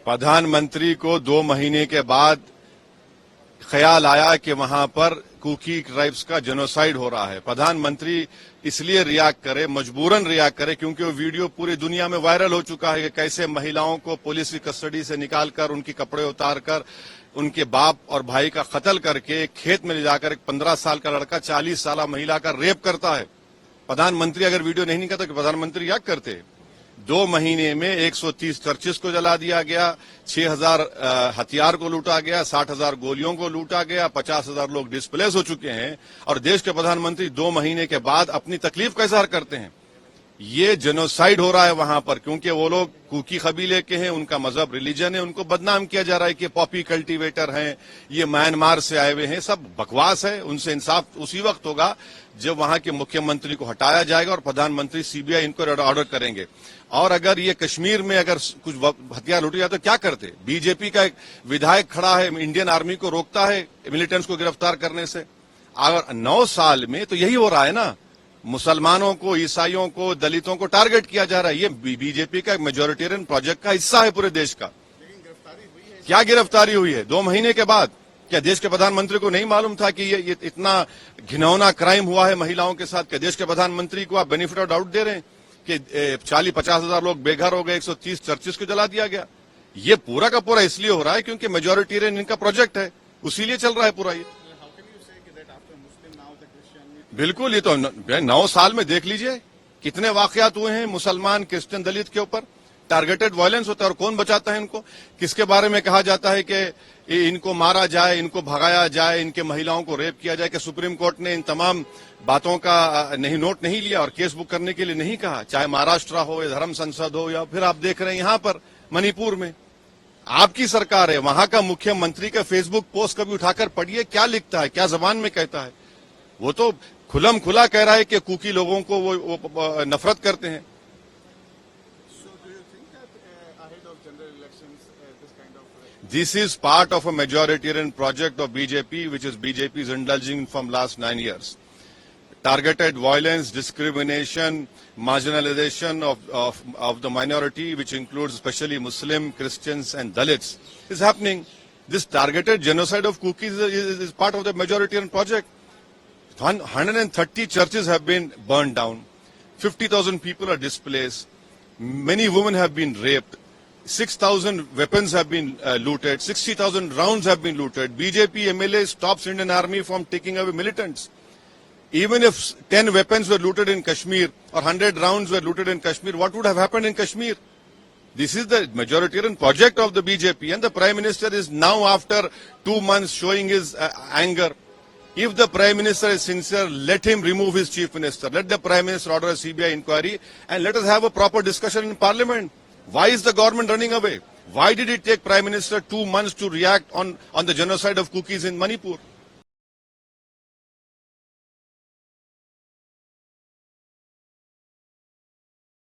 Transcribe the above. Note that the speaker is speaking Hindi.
प्रधानमंत्री को 2 महीने के बाद ख्याल आया कि वहां पर कुकी ट्राइब्स का जेनोसाइड हो रहा है। प्रधानमंत्री इसलिए रिएक्ट करे, मजबूरन रिएक्ट करे, क्योंकि वो वीडियो पूरी दुनिया में वायरल हो चुका है कि कैसे महिलाओं को पुलिस की कस्टडी से निकालकर उनके कपड़े उतारकर उनके बाप और भाई का कत्ल करके खेत में ले जाकर एक 15 साल का लड़का 40 साल महिला का रेप करता है। प्रधानमंत्री अगर वीडियो नहीं निकालता तो प्रधानमंत्री क्या करते? 2 महीने में 130 चर्चेस को जला दिया गया, 6000 हथियार को लूटा गया, 60,000 गोलियों को लूटा गया, 50,000 लोग डिस्प्लेस हो चुके हैं, और देश के प्रधानमंत्री 2 महीने के बाद अपनी तकलीफ का इजहार करते हैं। ये जेनोसाइड हो रहा है वहां पर, क्योंकि वो लोग कुकी कबीले के हैं, उनका मजहब रिलीजन है, उनको बदनाम किया जा रहा है कि पॉपी कल्टीवेटर हैं, ये म्यांमार से आए हुए हैं। सब बकवास है। उनसे इंसाफ उसी वक्त होगा जब वहां के मुख्यमंत्री को हटाया जाएगा और प्रधानमंत्री सीबीआई इनको ऑर्डर करेंगे। और अगर ये कश्मीर में अगर कुछ हथियार लूटे जाए तो क्या करते? बीजेपी का एक विधायक खड़ा है, इंडियन आर्मी को रोकता है मिलिटेंट्स को गिरफ्तार करने से। अगर 9 साल में तो यही हो रहा है ना, मुसलमानों को, ईसाइयों को, दलितों को टारगेट किया जा रहा है। ये बीजेपी का मेजोरिटेरियन प्रोजेक्ट का हिस्सा है पूरे देश का। क्या गिरफ्तारी हुई है 2 महीने के बाद? क्या देश के प्रधानमंत्री को नहीं मालूम था कि ये इतना घिनौना क्राइम हुआ है महिलाओं के साथ? क्या देश के प्रधानमंत्री को आप बेनिफिट ऑफ डाउट दे रहे हैं कि 40-50 हजार लोग बेघर हो गए, 130 चर्चेस को जला दिया गया? ये पूरा का पूरा इसलिए हो रहा है क्योंकि मेजोरिटेरियन इनका प्रोजेक्ट है, उसीलिए चल रहा है पूरा ये। बिल्कुल, ये तो 9 साल में देख लीजिए कितने वाकयात हुए हैं मुसलमान, क्रिश्चियन, दलित के ऊपर। टारगेटेड वायलेंस होता है, और कौन बचाता है इनको? किसके बारे में कहा जाता है कि इनको मारा जाए, इनको भगाया जाए, इनके महिलाओं को रेप किया जाए? कि सुप्रीम कोर्ट ने इन तमाम बातों का नोट नहीं लिया और केस बुक करने के लिए नहीं कहा? चाहे महाराष्ट्र हो या धर्म संसद हो, या फिर आप देख रहे हैं यहां पर मणिपुर में आपकी सरकार है, वहां का मुख्यमंत्री का फेसबुक पोस्ट कभी उठाकर पढ़िए, क्या लिखता है, क्या जबान में कहता है। वो तो खुलम खुला कह रहा है कि कुकी लोगों को वो नफरत करते हैं। This is part of a majoritarian project of BJP, which is BJP is indulging from last 9 years. Targeted violence, discrimination, marginalization of the minority, which includes especially Muslim, Christians and Dalits, is happening. This targeted genocide of Kukis is part of the majoritarian project. 130 churches have been burned down. 50,000 people are displaced. Many women have been raped. 6,000 weapons have been looted. 60,000 rounds have been looted. BJP MLA stops Indian Army from taking away militants. Even if 10 weapons were looted in Kashmir or 100 rounds were looted in Kashmir, what would have happened in Kashmir? This is the majoritarian project of the BJP, and the Prime Minister is now, after 2 months, showing his anger. If the Prime Minister is sincere, let him remove his Chief Minister. Let the Prime Minister order a CBI inquiry and let us have a proper discussion in Parliament. Why is the government running away? Why did it take Prime Minister 2 months to react on the genocide of Kukis in Manipur?